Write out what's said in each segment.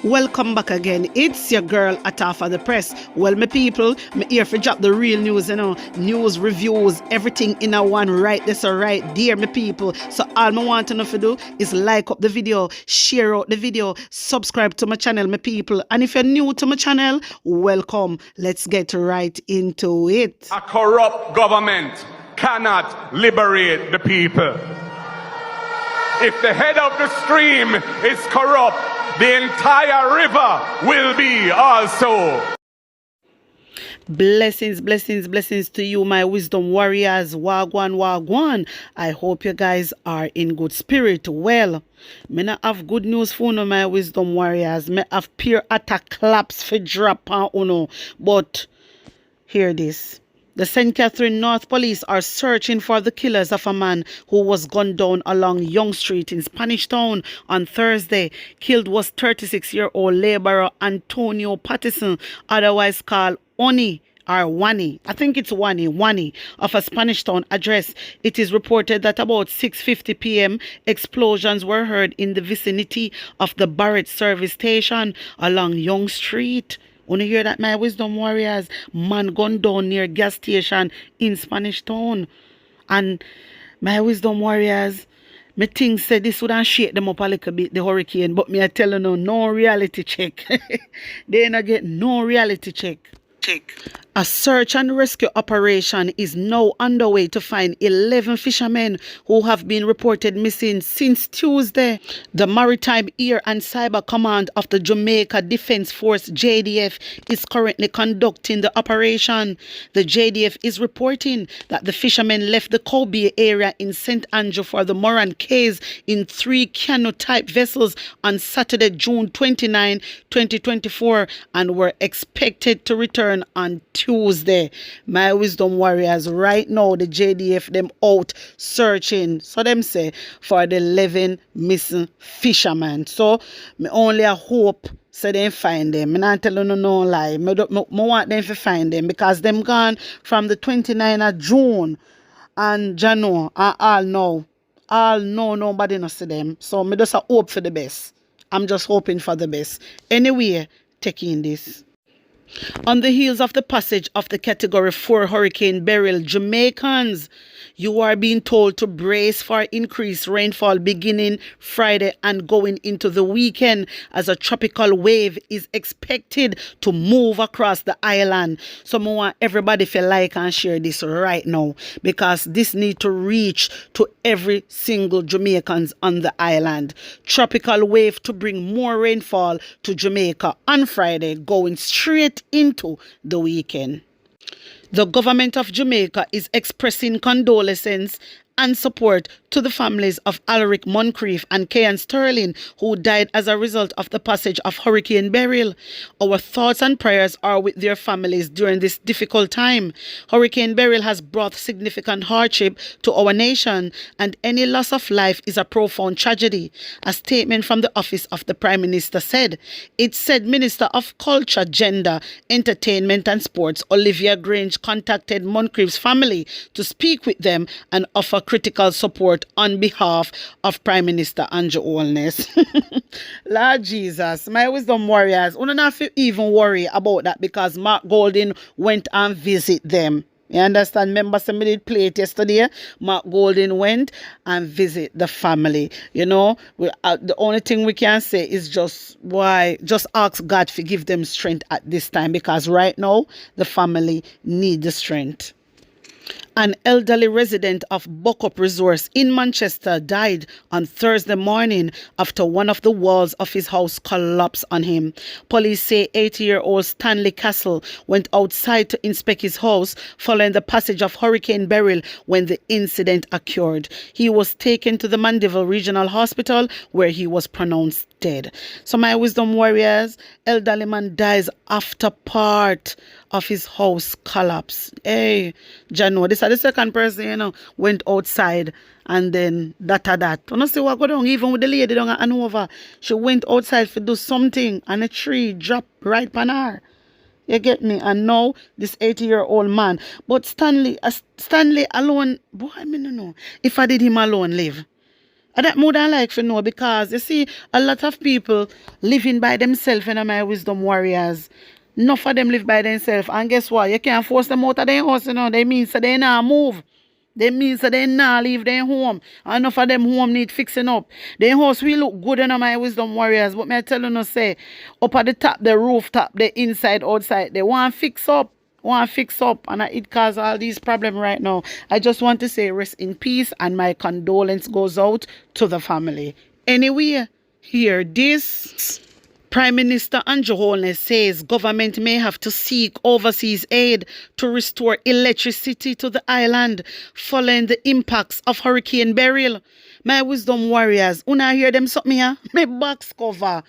Welcome back again. It's your girl Atafa the Press. Well, my people, me here for drop the real news, news, reviews, everything in a one right this or right there, my people. So all I want to know to do is like up the video, share out the video, subscribe to my channel, my people. And if you're new to my channel, welcome. Let's get right into it. A corrupt government cannot liberate the people. If the head of the stream is corrupt, the entire river will be also. Blessings, blessings, blessings to you, my wisdom warriors. Wagwan, wagwan. I hope you guys are in good spirit. Well, me not have good news for you, my wisdom warriors. Me have pure attack claps for drop on uno. But hear this. The St. Catherine North Police are searching for the killers of a man who was gunned down along Young Street in Spanish Town on Thursday. Killed was 36-year-old laborer Antonio Pattison, otherwise called Oni or Wani. I think it's Wani, of a Spanish Town address. It is reported that about 6:50 p.m. explosions were heard in the vicinity of the Barrett service station along Young Street. Wanna hear that, my wisdom warriors? Man gone down near gas station in Spanish Town. And my wisdom warriors, me think said this would shake them up a little bit, the hurricane, but me I tell you no reality check. They ain't get no reality check. A search and rescue operation is now underway to find 11 fishermen who have been reported missing since Tuesday. The Maritime Air and Cyber Command of the Jamaica Defense Force JDF is currently conducting the operation. The JDF is reporting that the fishermen left the Kobe area in St. Andrew for the Moran Cays in 3 canoe-type vessels on Saturday, June 29, 2024, and were expected to return on Tuesday. My wisdom warriors, right now the JDF them out searching, so them say, for the 11 missing fishermen. So me only a hope so they find them. I not tell you no lie. Me want them to find them because them gone from the 29th of June and January and all know nobody no see them. So me just a hope for the best. I'm just hoping for the best. Anyway, taking this. On the heels of the passage of the Category 4 Hurricane Beryl, Jamaicans, you are being told to brace for increased rainfall beginning Friday and going into the weekend as a tropical wave is expected to move across the island. So I want everybody to like and share this right now because this need to reach to every single Jamaicans on the island. Tropical wave to bring more rainfall to Jamaica on Friday, going straight into the weekend. The government of Jamaica is expressing condolences and support to the families of Alaric Moncrief and Kean Sterling, who died as a result of the passage of Hurricane Beryl. Our thoughts and prayers are with their families during this difficult time. Hurricane Beryl has brought significant hardship to our nation, and any loss of life is a profound tragedy. A statement from the office of the Prime Minister said. It said Minister of Culture, Gender, Entertainment and Sports, Olivia Grange, contacted Moncrief's family to speak with them and offer critical support on behalf of Prime Minister Andrew Holness. Lord Jesus, my wisdom warriors, you don't have to even worry about that because Mark Golding went and visit them. You understand? Remember, somebody did play it yesterday. Mark Golding went and visit the family. You know, the only thing we can say is just ask God to give them strength at this time because right now the family need the strength. An elderly resident of Buckup Resource in Manchester died on Thursday morning after one of the walls of his house collapsed on him. Police say 80-year-old Stanley Castle went outside to inspect his house following the passage of Hurricane Beryl when the incident occurred. He was taken to the Mandeville Regional Hospital where he was pronounced dead. So my wisdom warriors, elderly man dies after part of his house collapse. Hey, Jano, this is the second person, went outside and then that. You know, see what go down, even with the lady down at Hanover. She went outside to do something and a tree dropped right on her. You get me? And now this 80-year-old man. But Stanley alone, boy, I mean, no. If I did him alone live, And that more than like to know because you see a lot of people living by themselves in my wisdom warriors. Enough of them live by themselves. And guess what? You can't force them out of their house, you know. They mean so they not move. They mean so they not leave their home. And enough of them home need fixing up. Their house will look good in my wisdom warriors. But me I tell you no say, up at the top, the rooftop, the inside, outside, they want to fix up. And it cause all these problems right now. I just want to say rest in peace and my condolence goes out to the family. Anyway, hear this. Prime Minister Andrew Holness says government may have to seek overseas aid to restore electricity to the island following the impacts of Hurricane Beryl. My wisdom warriors, una hear them something here? My box cover.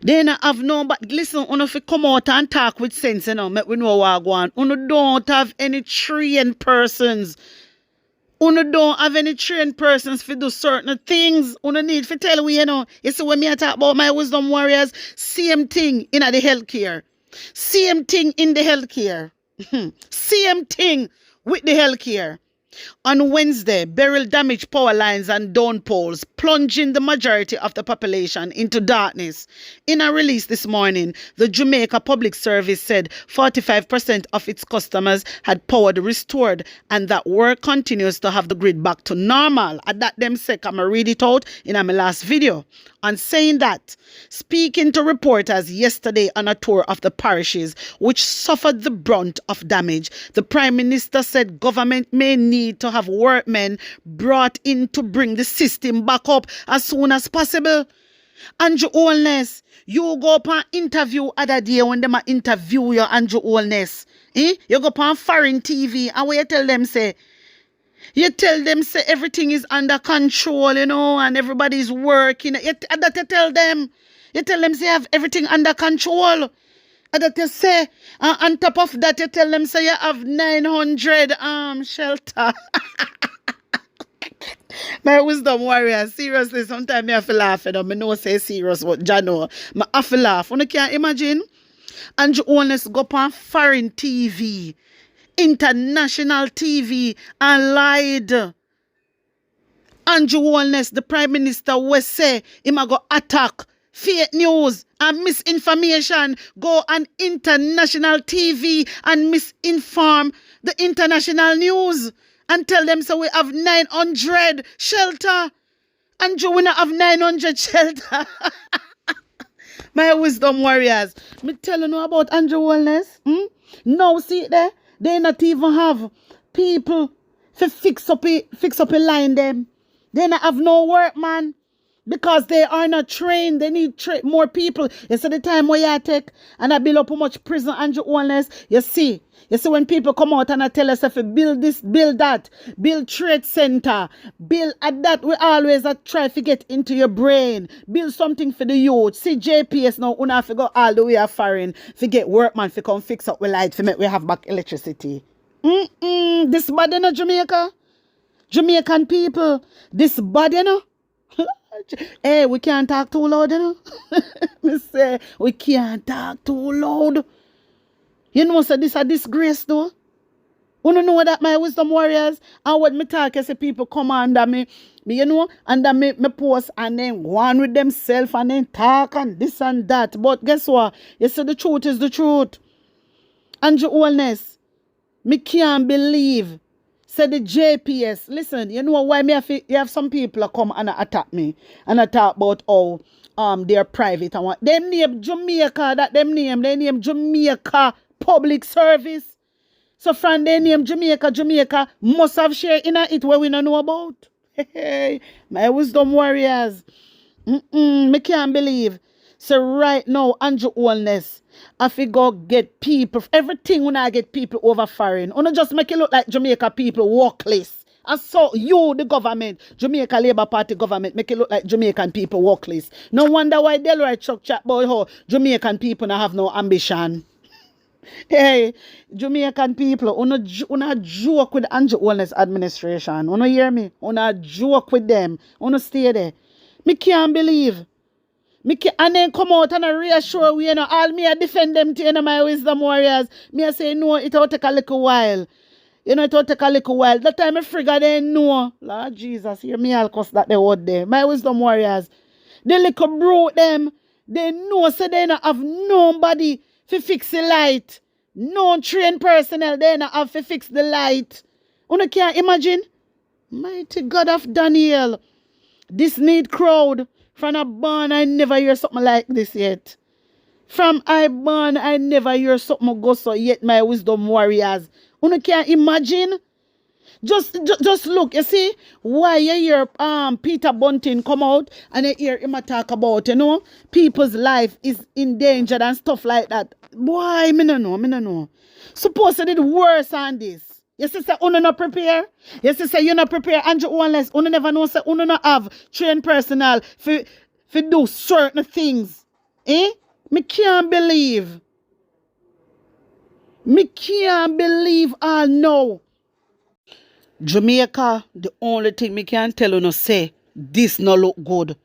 They not have no, but listen, if you come out and talk with sense, you know, make we know what go on. You don't have any trained persons. You don't have any trained persons for do certain things. You need to tell we, you know. You see, when me talk about my wisdom warriors, same thing in the healthcare. Same thing in the healthcare. Same thing with the healthcare. On Wednesday, Beryl damaged power lines and dawn poles, plunging the majority of the population into darkness. In a release this morning, the Jamaica Public Service said 45% of its customers had power restored and that work continues to have the grid back to normal. At that them sake, I'm going to read it out in my last video. On saying that, speaking to reporters yesterday on a tour of the parishes which suffered the brunt of damage, the Prime Minister said government may need to have workmen brought in to bring the system back up as soon as possible. Andrew Holness, you go up and interview other day when them interview you, Andrew Holness. You go up on foreign TV and what you tell them say, everything is under control, you know, and everybody's working. You tell them say you have everything under control. And that you say, on top of that, you tell them say you have 900 shelter. My wisdom warrior, seriously, sometimes I have to laugh. I know say serious, but Jano, I have to laugh. You can't imagine? And you only go on foreign TV, international TV, and lied. Andrew Holness, the Prime Minister, will say he might go attack fake news and misinformation, go on international TV and misinform the international news and tell them so we have 900 shelter. Andrew, we not have 900 shelter. My wisdom warriors, me tell you know about Andrew Holness. No, see there, they not even have people to fix up a line them. They not have no work, man. Because they are not trained. They need more people. You see the time where you take and I build up how much prison Andrew Holness. You see when people come out and I tell us if you build this, build that, build trade center, build at that, we always try to get into your brain. Build something for the youth. See JPS now, we have to go all the way to foreign to get workman to come fix up with light to make we have back electricity. This bad, you know, Jamaica? Jamaican people, this bad, you know? Hey, we can't talk too loud, you know. Me say, we can't talk too loud. You know, so this a disgrace, though. You don't know that, my wisdom warriors? And when me talk, I say people come under me, you know, under me post and then go on with themselves and then talk and this and that. But guess what? You say the truth is the truth. Andrew Holness, me can't believe. Say the JPS, listen, you know why you have some people come and attack me and I talk about how they're private and what them name Jamaica, they name Jamaica Public Service. So from their name Jamaica must have share in it where we don't know about. Hey, my wisdom warriors. Me can't believe. So right now, Andrew Holness, I go get people, everything when I get people over foreign. I just make it look like Jamaica people workless. I saw you, the government, Jamaica Labour Party government, make it look like Jamaican people workless. No wonder why they'll write chuck chat about how Jamaican people don't have no ambition. Hey, Jamaican people, una joke with Andrew Holness administration. Una hear me? Una joke with them. Una stay there. Me can't believe. And then come out and I reassure we, you know, all me I defend them to, you know, my wisdom warriors. Me I say, no, it will take a little while. You know, it will take a little while. That time I figure they know. Lord Jesus, hear me all cuss that they word there. My wisdom warriors. The little bro them. They know so they not have nobody to fix the light. No trained personnel they not have to fix the light. You can't imagine? Mighty God of Daniel. This need crowd. From a barn, I never hear something like this yet. From I born, I never hear something go so yet, my wisdom warriors. You can't imagine? Just look, you see, why you hear Peter Bunting come out and you hear him talk about, people's life is endangered and stuff like that. Boy, me no know. Suppose I did worse than this. You see, say, you not prepare. You see, say, you not prepare. And you unless, you never know, say, you not have trained personnel for do certain things. Eh? Me can't believe. All no. Jamaica, the only thing me can tell you no say, this no look good.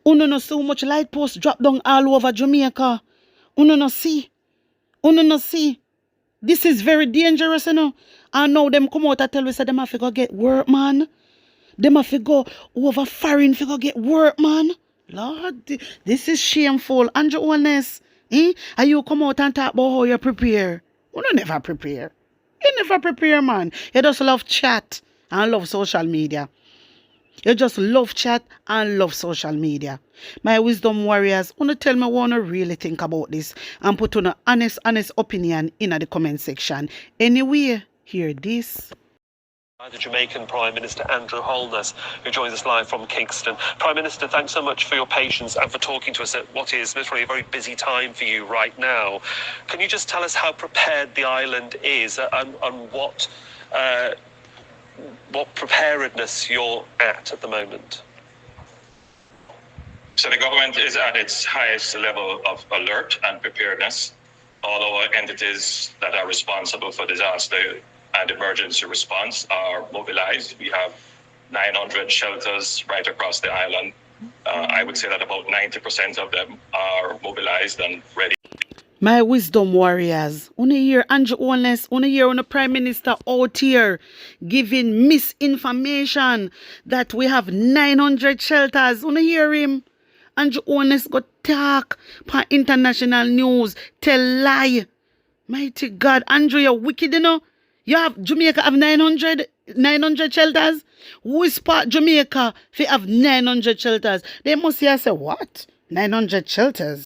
Uno no see how much light post drop down all over Jamaica. Uno no see. This is very dangerous, And now them come out and tell we say them have to go get work, man. Them have to go over foreign to go get work, man. Lord, this is shameful. And your honest, And you come out and talk about how you prepare. You don't never prepare. You never prepare, man. You just love chat and love social media. You just love chat and love social media. My wisdom warriors, wanna tell me what you really think about this and put on an honest opinion in the comment section. Anyway, hear this. The Jamaican Prime Minister Andrew Holness, who joins us live from Kingston. Prime Minister, thanks so much for your patience and for talking to us at what is literally a very busy time for you right now. Can you just tell us how prepared the island is and what preparedness you're at the moment? So the government is at its highest level of alert and preparedness. All our entities that are responsible for disaster and emergency response are mobilized. We have 900 shelters right across the island. I would say that about 90% of them are mobilized and ready. My wisdom warriors, una hear Andrew Holness, una hear una Prime Minister out here giving misinformation that we have 900 shelters. Una hear him? Andrew Holness got talk for international news, tell lie. Mighty God, Andrew, you're wicked, You have Jamaica have 900 shelters. Whisper Jamaica if have 900 shelters. They must hear say what? 900 shelters.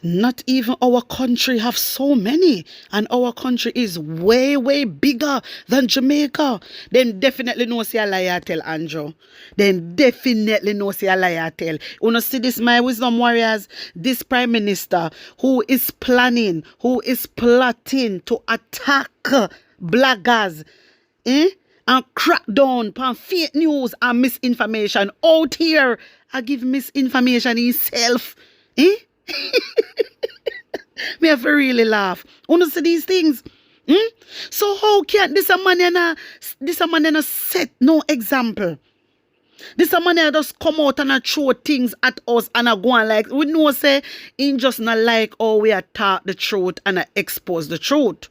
Not even our country have so many. And our country is way, way bigger than Jamaica. Then definitely no see a liar tell, Andrew. Then definitely no see a liar tell. You know, see this, my wisdom warriors, this Prime Minister who is plotting to attack bloggers, and crack down upon fake news and misinformation. Out here, I give misinformation himself. Me have to really laugh. You see these things? So how can this a man set no example? This a man just come out and throw things at us and go on like we know say in just not like how we attack the truth and expose the truth.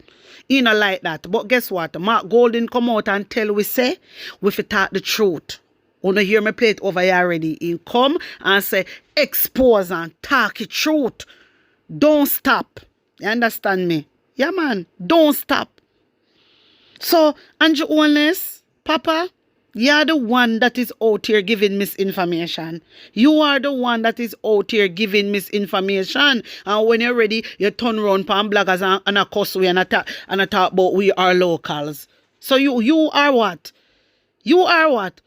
He not like that. But guess what? Mark Golden come out and tell we say we fi talk the truth. You know hear me play it over here already. He come and say expose and talk the truth. Don't stop. You understand me? Yeah, man. Don't stop. So, Andrew Holness, Papa, you are the one that is out here giving misinformation. You are the one that is out here giving misinformation. And when you're ready, you turn around pan bloggers and a cuss we and talk about we are locals. So you are what? You are what?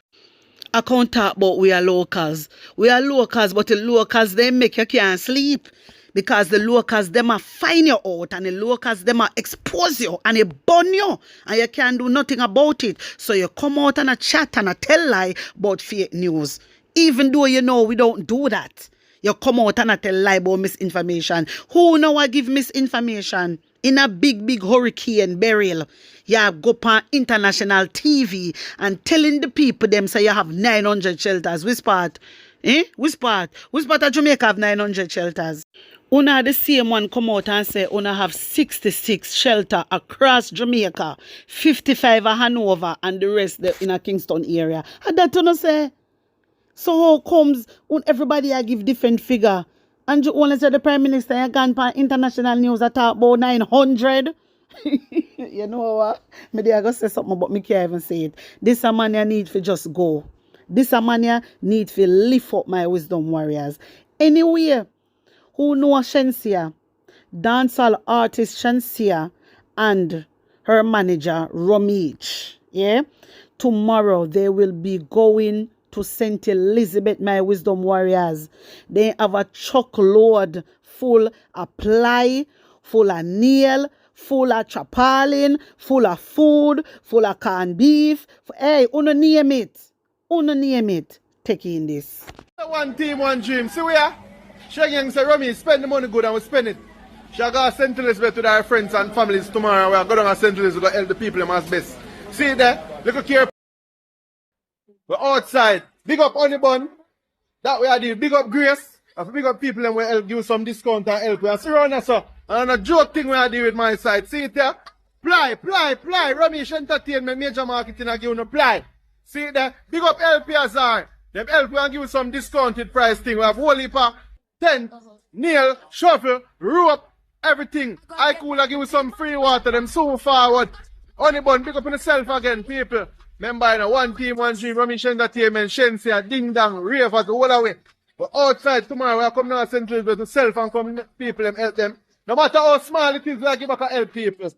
I can't talk about we are locals. We are locals, but the locals, they make you can't sleep. Because the locals, them are find you out and the locals, them are expose you and they burn you and you can't do nothing about it. So you come out and a chat and a tell lie about fake news. Even though you know we don't do that. You come out and a tell lie about misinformation. Who know I give misinformation? In a big hurricane burial, you go on international TV and telling the people them say you have 900 shelters. Which part? Eh? Which part? Which part of Jamaica have 900 shelters? Una the same one come out and say una have 66 shelter across Jamaica, 55 at Hanover and the rest in a Kingston area. And that una say. So how comes when everybody I give different figure? And you only say the Prime Minister you gone for international news that talk about 900? You know what? Maybe I go say something but me can't even say it. This a man you need for just go. This a man you need for lift up my wisdom warriors. Anyway, who know Shensea? Dancehall artist Shensea and her manager Romich. Yeah? Tomorrow they will be going to St. Elizabeth, my wisdom warriors. They have a truckload full of ply, full of nail, full of chapalin, full of food, full of canned beef. Hey, uno name it. Uno name it. Take in this. One team, one dream. See where? Shengeng say, Rami, spend the money good and we spend it. She go to St. Elizabeth with our friends and families tomorrow. We are going to St. Elizabeth to help the people them as best. See there? Look here. We're outside. Big up on the bun. That we are doing. Big up Grace. And big up people and we help give some discount and help. We are surrounded us. And a joke thing we are doing with my side. See it there? Ply. Ramesh Entertainment, major marketing and give you ply. See it there? Big up LPSR. Them help we and give you some discounted price thing. We have whole heap of tent, nail, shovel, rope, everything. I cool give you some free water. Them so forward. On the bun. Big up on yourself again, people. Remember, you know, one team, one dream, Ramesh Entertainment, Shensea, Ding Dong, Ravers, the whole away. But outside tomorrow, we are coming to St. Elizabeth to self and come people and help them. No matter how small it is, we are give back a help people.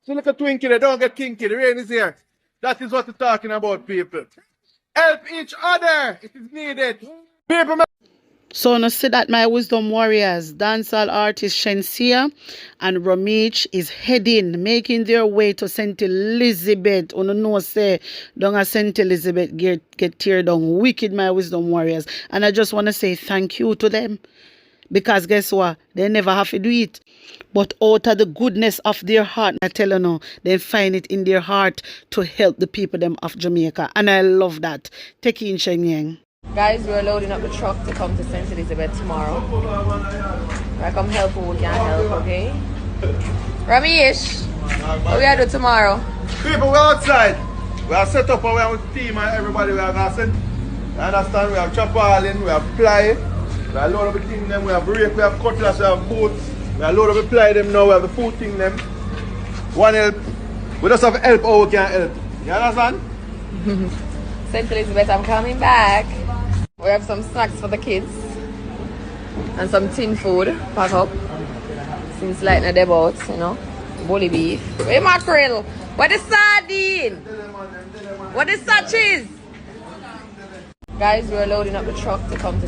So look at Twinkie, they don't get kinky, the rain is here. That is what we're talking about, people. Help each other, it is needed. People, so now see that my wisdom warriors, dancehall artist Shensea and Romich is making their way to St. Elizabeth. You know say, don't a St. Elizabeth get tear down. Wicked my wisdom warriors. And I just want to say thank you to them. Because guess what? They never have to do it. But out of the goodness of their heart, I tell you now, they find it in their heart to help the people them of Jamaica. And I love that. Take in Shenyang. Guys, we're loading up the truck to come to St. Elizabeth tomorrow. I come help who we can help, okay? Ramesh, what we are do tomorrow? people, we're outside. We are set up and we have a team and everybody we are going to send. You understand? We have chapalin, we have ply, we have load of the thing them, we have rake, we have cutlass, we have boots, we have load of the ply them now, we have the food thing them. One help. We just have help how we can help. You understand? St. Elizabeth, I'm coming back. We have some snacks for the kids. And some tin food, pack up. Since like not about, you know. Bully beef. Where mackerel? What is sardine? What is sachets? Guys, we're loading up the truck to come to.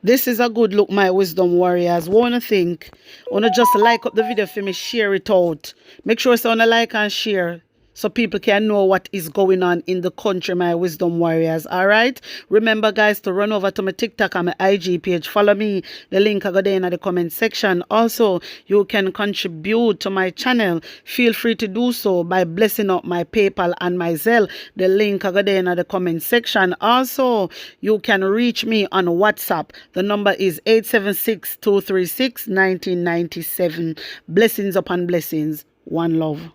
This is a good look, my wisdom warriors. Wanna think? Wanna just like up the video for me, share it out. Make sure you wanna like and share, so people can know what is going on in the country, my wisdom warriors. All right? Remember, guys, to run over to my TikTok and my IG page. Follow me. The link I got there in the comment section. Also, you can contribute to my channel. Feel free to do so by blessing up my PayPal and my Zelle. The link I got there in the comment section. Also, you can reach me on WhatsApp. The number is 876-236-1997. Blessings upon blessings. One love.